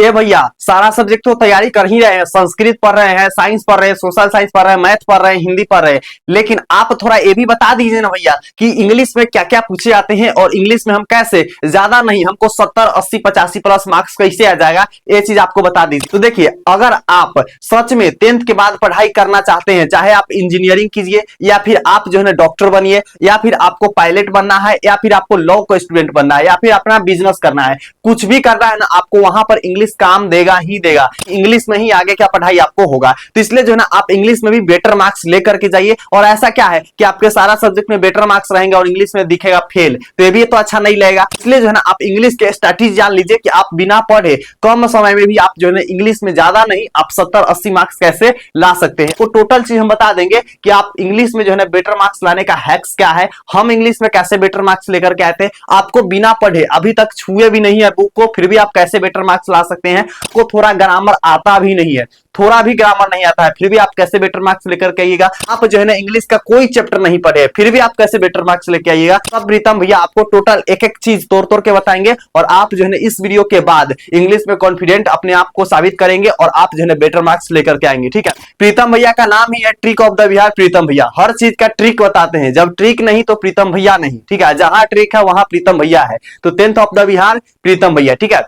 ए भैया सारा सब्जेक्ट तो तैयारी कर ही रहे हैं, संस्कृत पढ़ रहे हैं, साइंस पढ़ रहे हैं, सोशल साइंस पढ़ रहे हैं, मैथ पढ़ रहे हैं, हिंदी पढ़ रहे हैं, लेकिन आप थोड़ा ये भी बता दीजिए ना भैया कि इंग्लिश में क्या क्या पूछे जाते हैं और इंग्लिश में हम कैसे, ज्यादा नहीं हमको 70 80 85 प्लस मार्क्स कैसे आ जाएगा, ये चीज आपको बता दीजिए। तो देखिए, अगर आप सच में 10th के बाद पढ़ाई करना चाहते हैं, चाहे आप इंजीनियरिंग कीजिए या फिर आप जो है ना डॉक्टर बनिए या फिर आपको पायलट बनना है या फिर आपको लॉ का स्टूडेंट बनना है या फिर अपना बिजनेस करना है, कुछ भी करना है ना, आपको वहां पर इंग्लिश काम देगा ही देगा। इंग्लिश में ही आगे क्या पढ़ाई आपको होगा, तो इसलिए जो है ना आप इंग्लिश में भी बेटर मार्क्स लेकर के जाइए। और ऐसा क्या है कि आपके सारा सब्जेक्ट में बेटर मार्क्स रहेंगे और इंग्लिश में दिखेगा फेल, तो ये भी तो अच्छा नहीं लगेगा। इसलिए जो है ना आप इंग्लिश के स्ट्रैटेजी जान लीजिए कि आप बिना पढ़े कम समय में भी आप जो है ना इंग्लिश में ज्यादा नहीं आप 70 80 मार्क्स कैसे ला सकते हैं, वो टोटल चीज हम बता देंगे कि आप इंग्लिश में जो है ना बेटर मार्क्स लाने का हैक्स क्या है, हम इंग्लिश में कैसे बेटर मार्क्स लेकर के आए थे, आपको बिना पढ़े अभी तक छुए भी नहीं है बुक को, फिर भी आप कैसे बेटर मार्क्स ला सकते हैं, को थोड़ा ग्रामर आता भी नहीं है, थोड़ा भी ग्रामर नहीं आता है, फिर भी आप कैसे बेटर मार्क्स लेकर के आइएगा। आप जो है ना इंग्लिश का कोई चैप्टर नहीं पढ़े फिर भी आप कैसे बेटर मार्क्स लेके आइएगा। तब प्रीतम भैया आपको टोटल एक एक चीज तोड़ तोड़ के बताएंगे और आप जो है ना इस वीडियो के बाद इंग्लिश में कॉन्फिडेंट अपने आप को साबित करेंगे और आप जो है ना बेटर मार्क्स लेकर के आएंगे। ठीक है, प्रीतम भैया का नाम ही है ट्रिक ऑफ द बिहार प्रीतम भैया, हर चीज का ट्रिक बताते हैं, जब ट्रिक नहीं तो प्रीतम भैया नहीं। ठीक है, जहां ट्रिक है वहां प्रीतम भैया है, तो 10th ऑफ द बिहार प्रीतम भैया। ठीक है,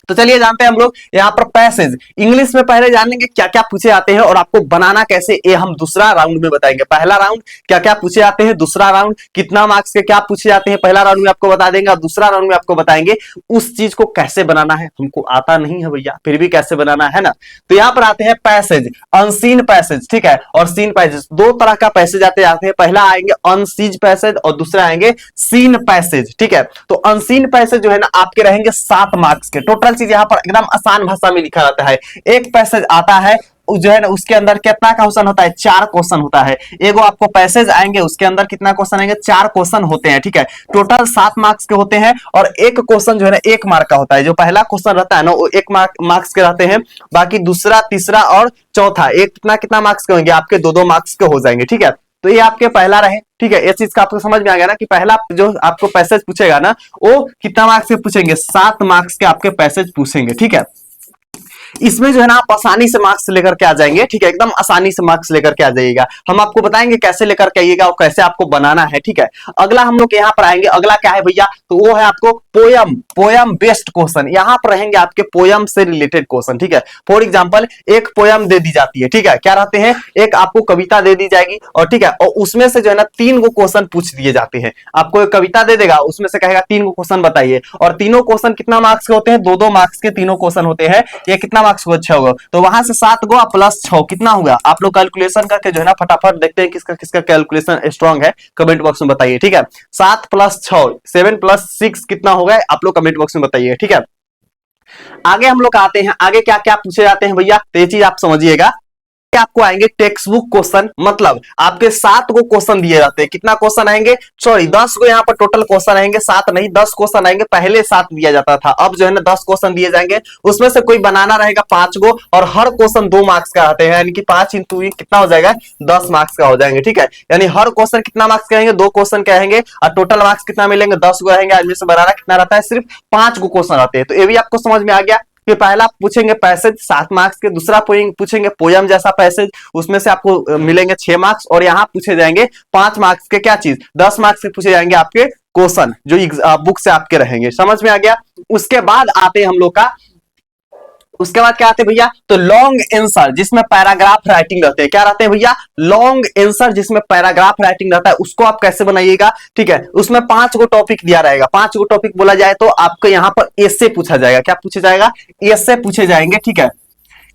तो चलिए जानते हैं हम लोग यहाँ पर पैसेज इंग्लिश में पहले जानेंगे क्या क्या पूछे जाते हैं और आपको बनाना कैसे, ये हम दूसरा राउंड में बताएंगे। पहला राउंड क्या क्या पूछे जाते हैं, दूसरा राउंड कितना मार्क्स के क्या पूछे जाते हैं, पहला राउंड में आपको बता देंगे, दूसरा राउंड में आपको बताएंगे उस चीज को कैसे बनाना है। हमको आता नहीं है भैया, फिर भी कैसे बनाना है ना। तो यहाँ पर आते हैं पैसेज, अनसीन पैसेज, ठीक है, और सीन पैसेज। दो तरह का पैसेज आते हैं, पहला आएंगे अनसीन पैसेज और दूसरा आएंगे सीन पैसेज। ठीक है, तो अनसीन पैसेज जो है ना आपके रहेंगे 7 मार्क्स के। टोटल चीज यहाँ पर एकदम आसान भाषा में लिखा जाता है। एक पैसेज आता है जो है ना उसके अंदर कितना क्वेश्चन होता है, 4 क्वेश्चन होता है। एगो आपको पैसेज आएंगे उसके अंदर कितना क्वेश्चन आएंगे, 4 क्वेश्चन होते हैं। ठीक है, टोटल 7 मार्क्स के होते हैं और एक क्वेश्चन जो है ना 1 मार्क का होता है। जो पहला क्वेश्चन रहता है ना वो 1 मार्क्स के रहते हैं, बाकी दूसरा तीसरा और चौथा एक कितना कितना मार्क्स के होंगे, आपके 2-2 मार्क्स के हो जाएंगे। ठीक है, तो ये आपके पहला रहे। ठीक है, ये चीज का आपको समझ में आ गया ना कि पहला जो आपको पैसेज पूछेगा ना वो कितना मार्क्स के पूछेंगे, 7 मार्क्स के आपके पैसेज पूछेंगे। ठीक है, इसमें जो है ना आप आसानी से मार्क्स लेकर के आ जाएंगे। ठीक है, एकदम आसानी से मार्क्स लेकर के आ जाइएगा। हम आपको बताएंगे कैसे लेकर के आइएगा और कैसे आपको बनाना है। ठीक है, अगला हम लोग यहाँ पर आएंगे, अगला क्या है भैया, तो वो है आपको पोयम बेस्ड क्वेश्चन। यहाँ पर रहेंगे आपके पोयम से रिलेटेड क्वेश्चन। ठीक है, फॉर एग्जाम्पल एक पोयम दे दी जाती है। ठीक है, क्या रहते हैं, एक आपको कविता दे दी जाएगी और ठीक है, और उसमें से जो है ना 3 गो क्वेश्चन पूछ दिए जाते हैं। आपको एक कविता दे देगा, उसमें से कहेगा 3 गो क्वेश्चन बताइए और तीनों क्वेश्चन कितना मार्क्स के होते हैं, 2-2 मार्क्स के तीनों क्वेश्चन होते हैं। ये कितना मार्क्स को 6 होगा, तो वहां से 7 गो प्लस 6 कितना होगा, आप लोग कैलकुलेशन करके जो है ना फटाफट देखते हैं किसका किसका कैलकुलेशन स्ट्रांग है, कमेंट बॉक्स में बताइए। ठीक है, 7 + 6 7 + 6 कितना होगा, आप लोग कमेंट बॉक्स में बताइए। ठीक है, आगे हम लोग आते हैं, आगे क्या क्या पूछे जाते हैं भैया, तो ये चीज आप समझिएगा। आपको आएंगे टेक्स्ट बुक क्वेश्चन, मतलब आपके 7 गो क्वेश्चन दिए जाते हैं। कितना क्वेश्चन आएंगे, सॉरी 10 गो यहाँ पर टोटल क्वेश्चन आएंगे, 7 नहीं 10 क्वेश्चन आएंगे। पहले 7 दिया जाता था, अब जो है ना 10 क्वेश्चन दिए जाएंगे। उसमें से कोई बनाना रहेगा 5 गो और हर क्वेश्चन 2 मार्क्स का आते हैं, यानी कि 5 × कितना हो जाएगा, 10 मार्क्स का हो जाएंगे। ठीक है, यानी हर क्वेश्चन कितना मार्क्स के आएंगे, 2 क्वेश्चन के आएंगे और टोटल मार्क्स कितना मिलेंगे, 10 गो आएंगे। आदमी से बनाना कितना रहता है, सिर्फ 5 गो क्वेश्चन आते हैं। तो ये भी आपको समझ में आ गया कि पहला पूछेंगे पैसेज 7 मार्क्स के, दूसरा पूछेंगे पोयम जैसा पैसेज, उसमें से आपको मिलेंगे 6 मार्क्स और यहाँ पूछे जाएंगे 5 मार्क्स के क्या चीज, 10 मार्क्स के पूछे जाएंगे आपके क्वेश्चन जो बुक से आपके रहेंगे। समझ में आ गया। उसके बाद आते हैं हम लोग का, उसके बाद क्या आते हैं भैया, तो लॉन्ग आंसर जिसमें पैराग्राफ राइटिंग रहते हैं। क्या रहते हैं भैया, लॉन्ग आंसर जिसमें पैराग्राफ राइटिंग रहता है, उसको आप कैसे बनाइएगा। ठीक है, उसमें 5 गो टॉपिक दिया रहेगा, 5 गो टॉपिक बोला जाए तो आपको यहाँ पर एसे पूछा जाएगा। क्या पूछे जाएगा, एसे पूछे जाएंगे। ठीक है,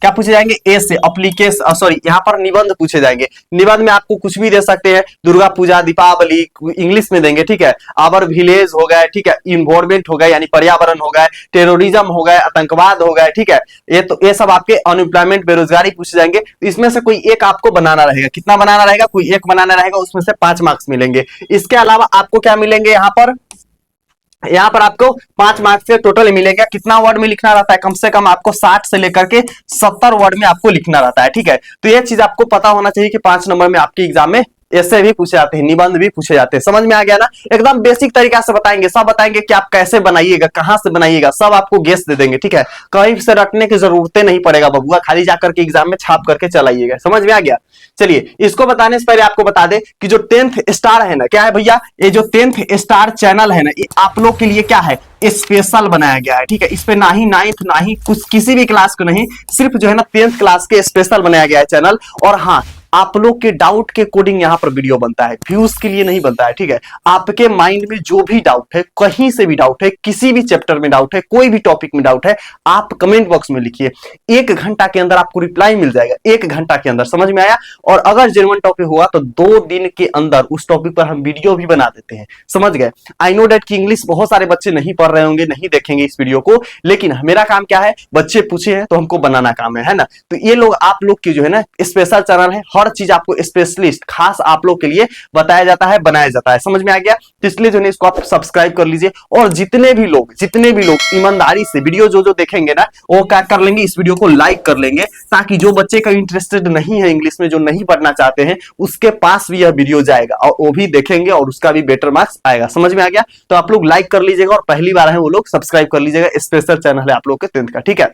क्या पूछे जाएंगे, ए से एप्लीकेशन, सॉरी यहाँ पर निबंध पूछे जाएंगे। निबंध में आपको कुछ भी दे सकते हैं, दुर्गा पूजा, दीपावली, इंग्लिश में देंगे। ठीक है, आवर विलेज हो गए, ठीक है, इन्वायरमेंट हो गए यानी पर्यावरण हो गए, टेररिज्म हो गए, आतंकवाद हो गए। ठीक है, ये सब आपके अनएम्प्लॉयमेंट बेरोजगारी पूछे जाएंगे। इसमें से कोई एक आपको बनाना रहेगा, कितना बनाना रहेगा, कोई एक बनाना रहेगा, उसमें से 5 मार्क्स मिलेंगे। इसके अलावा आपको क्या मिलेंगे, यहाँ पर आपको 5 मार्क्स के टोटल मिलेगा। कितना वर्ड में लिखना रहता है, कम से कम आपको 60 से लेकर के 70 वर्ड में आपको लिखना रहता है। ठीक है, तो ये चीज आपको पता होना चाहिए कि 5 नंबर में आपके एग्जाम में ऐसे भी पूछे जाते हैं, निबंध भी पूछे जाते हैं। समझ में आ गया ना? एकदम बेसिक तरीका से बताएंगे, सब बताएंगे कि आप कैसे बनाइएगा, कहां से बनाइएगा, सब आपको गेस दे देंगे, ठीक है? कहीं से रटने की जरूरत नहीं पड़ेगा बबुआ, खाली जाकर के एग्जाम में छाप करके चलाइएगा। समझ में आ गया? चलिए, इसको बताने से पहले आपको बता दे कि जो 10th स्टार है ना, क्या है भैया, ये जो 10th स्टार चैनल है ना, ये आप लोग के लिए क्या है, स्पेशल बनाया गया है, ठीक है? इस पे ना ही 9th ना ही कुछ किसी भी क्लास को नहीं, सिर्फ जो है ना 10th क्लास के स्पेशल बनाया गया है चैनल। और हाँ, आप लोग के डाउट के कोडिंग यहाँ पर वीडियो बनता है, व्यूज के लिए नहीं बनता है, ठीक है? आपके माइंड में जो भी डाउट है, कहीं से भी डाउट है, किसी भी चैप्टर में डाउट है, कोई भी टॉपिक में डाउट है, आप कमेंट बॉक्स में लिखिए, 1 घंटा के अंदर आपको रिप्लाई मिल जाएगा, 1 घंटा के अंदर। समझ में आया? और अगर जेन्युइन टॉपिक हुआ तो 2 दिन के अंदर उस टॉपिक पर हम वीडियो भी बना देते हैं। समझ गए? आई नो डेट कि इंग्लिश बहुत सारे बच्चे नहीं पढ़ रहे होंगे, नहीं देखेंगे इस वीडियो को, लेकिन मेरा काम क्या है, बच्चे पूछे हैं तो हमको बनाना काम है ना? तो ये लोग आप लोग की जो है ना स्पेशल चैनल है, हर चीज आपको स्पेशलिस्ट खास आप लोग के लिए बताया जाता है, बनाया जाता है। समझ में आ गया? तो इसलिए जो है इसको आप सब्सक्राइब कर लीजिए। और जितने भी लोग ईमानदारी से वीडियो जो देखेंगे ना, वो क्या कर लेंगे, इस वीडियो को लाइक कर लेंगे, ताकि जो बच्चे का इंटरेस्टेड नहीं है इंग्लिश में, जो नहीं पढ़ना चाहते हैं, उसके पास भी यह वीडियो जाएगा और वो भी देखेंगे और उसका भी बेटर मार्क्स आएगा। समझ में आ गया? तो आप लोग लाइक कर लीजिएगा और पहली बार है वो लोग सब्सक्राइब कर लीजिएगा, स्पेशल चैनल है आप लोग के 10th का, ठीक है?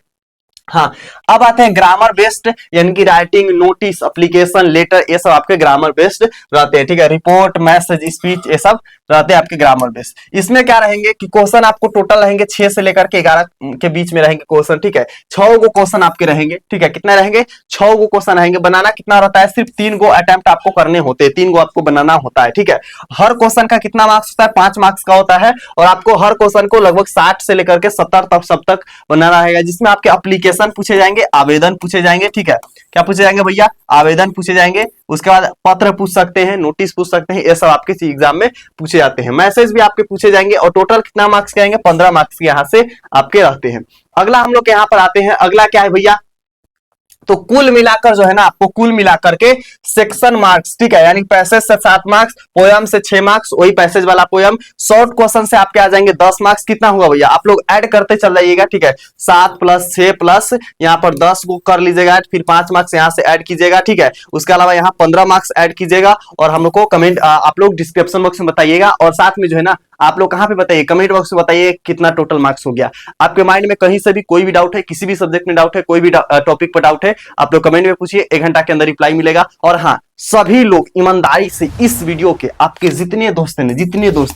हाँ, अब आते हैं ग्रामर बेस्ड, यानी कि राइटिंग, नोटिस, एप्लीकेशन, लेटर, ये सब आपके ग्रामर बेस्ड रहते हैं, ठीक है? रिपोर्ट, मैसेज, स्पीच, ये सब रहते हैं आपके ग्रामर बेस्ड। इसमें क्या रहेंगे कि क्वेश्चन आपको टोटल रहेंगे 6 से लेकर के 11 के बीच में रहेंगे क्वेश्चन, ठीक है? 6 गो क्वेश्चन आपके रहेंगे, ठीक है? कितने रहेंगे? 6 गो क्वेश्चन रहेंगे। बनाना कितना रहता है? सिर्फ 3 गो अटेम्प्ट आपको करने होते हैं, 3 गो आपको बनाना होता है, ठीक है? हर क्वेश्चन का कितना मार्क्स होता है? 5 मार्क्स का होता है। और आपको हर क्वेश्चन को लगभग 60 से लेकर के 70 तक सब तक बनाना रहेगा, जिसमें आपके एप्लीकेशन पूछे जाएंगे, आवेदन पूछे जाएंगे, ठीक है? क्या पूछे जाएंगे भैया? आवेदन पूछे जाएंगे। उसके बाद पत्र पूछ सकते हैं, नोटिस पूछ सकते हैं, ये सब आपके एग्जाम में पूछे जाते हैं। मैसेज भी आपके पूछे जाएंगे। और टोटल कितना मार्क्स के आएंगे? 15 मार्क्स के यहाँ से आपके रहते हैं। अगला हम लोग यहाँ पर आते हैं। अगला क्या है भैया? तो कुल मिलाकर जो है ना, आपको कुल मिलाकर के सेक्शन मार्क्स, ठीक है? यानी पैसेज से 7 मार्क्स, पोयम से 6 मार्क्स, वही पैसेज वाला पोयम, शॉर्ट क्वेश्चन से आपके आ जाएंगे 10 मार्क्स। कितना हुआ भैया? आप लोग ऐड करते चल जाइएगा, ठीक है? 7 प्लस 6 प्लस यहाँ पर 10 को कर लीजिएगा, फिर 5 मार्क्स यहाँ से ऐड कीजिएगा, ठीक है? उसके अलावा यहाँ 15 मार्क्स ऐड कीजिएगा। और हम लोग को कमेंट आप लोग डिस्क्रिप्शन बॉक्स में बताइएगा। और साथ में जो है ना, आप लोग कहां पे बताइए, कमेंट बॉक्स में बताइए कितना टोटल मार्क्स हो गया। आपके माइंड में कहीं से भी कोई भी डाउट है, किसी भी सब्जेक्ट में डाउट है, कोई भी टॉपिक पर डाउट है, आप लोग कमेंट में पूछिए, 1 घंटा के अंदर रिप्लाई मिलेगा। और हाँ, सभी लोग ईमानदारी से इस वीडियो के आपके जितने दोस्त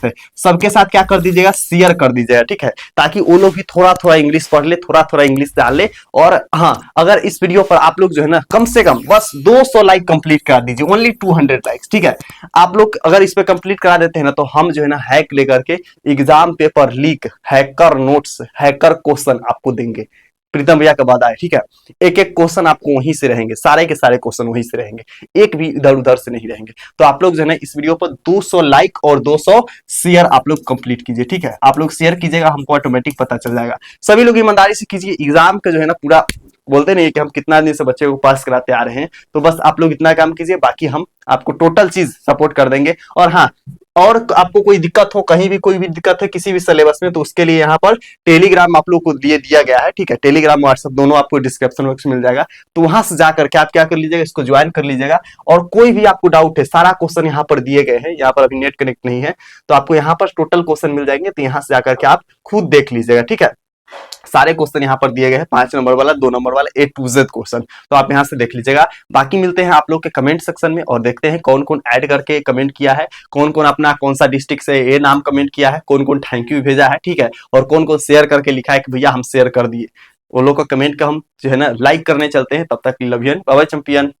हैं सबके साथ क्या कर दीजिएगा, शेयर कर दीजिएगा, ठीक है? ताकि वो लोग भी थोड़ा थोड़ा इंग्लिश पढ़ ले, थोड़ा थोड़ा इंग्लिश जान ले। और हाँ, अगर इस वीडियो पर आप लोग जो है ना कम से कम बस 200 लाइक कंप्लीट करा दीजिए, ओनली 200 लाइक्स, ठीक है? आप लोग अगर इस पे कंप्लीट करा देते हैं ना, तो हम जो है ना हैक लेकर के exam paper leak, hacker notes, hacker question आपको देंगे। प्रीतम भैया का वादा है, ठीक है? एक एक क्वेश्चन आपको वहीं से रहेंगे, सारे के सारे क्वेश्चन वहीं से रहेंगे, एक भी इधर उधर से नहीं रहेंगे। तो आप लोग जो है ना इस वीडियो पर 200 लाइक और 200 शेयर आप लोग कंप्लीट कीजिए, ठीक है? आप लोग शेयर कीजिएगा, हमको ऑटोमेटिक पता चल जाएगा। सभी लोग ईमानदारी से कीजिए। एग्जाम का जो है ना पूरा बोलते नहीं कि हम कितना दिन से बच्चे को पास कराते आ रहे हैं, तो बस आप लोग इतना काम कीजिए, बाकी हम आपको टोटल चीज सपोर्ट कर देंगे। और हाँ, और आपको कोई दिक्कत हो, कहीं भी कोई भी दिक्कत है किसी भी सिलेबस में, तो उसके लिए यहाँ पर टेलीग्राम आप लोग को दिया गया है, ठीक है? टेलीग्राम व्हाट्सएप दोनों आपको डिस्क्रिप्शन बॉक्स में मिल जाएगा। तो वहां से जाकर के आप क्या कर लीजिएगा, इसको ज्वाइन कर लीजिएगा। और कोई भी आपको डाउट है, सारा क्वेश्चन यहाँ पर दिए गए हैं। यहाँ पर अभी नेट कनेक्ट नहीं है, तो आपको यहाँ पर टोटल क्वेश्चन मिल जाएंगे। तो यहाँ से जाकर के आप खुद देख लीजिएगा, ठीक है? सारे क्वेश्चन यहाँ पर दिए गए हैं, 5 नंबर वाला, 2 नंबर वाला, A to Z क्वेश्चन, तो आप यहाँ से देख लीजिएगा। बाकी मिलते हैं आप लोग के कमेंट सेक्शन में और देखते हैं कौन कौन ऐड करके कमेंट किया है, कौन कौन अपना कौन सा डिस्ट्रिक्ट से ये नाम कमेंट किया है, कौन कौन थैंक यू भेजा है, ठीक है? और कौन कौन शेयर करके लिखा है कि भैया हम शेयर कर दिए। वो लोग का कमेंट का हम जो है ना लाइक करने चलते हैं। तब तक love you, bye bye champion.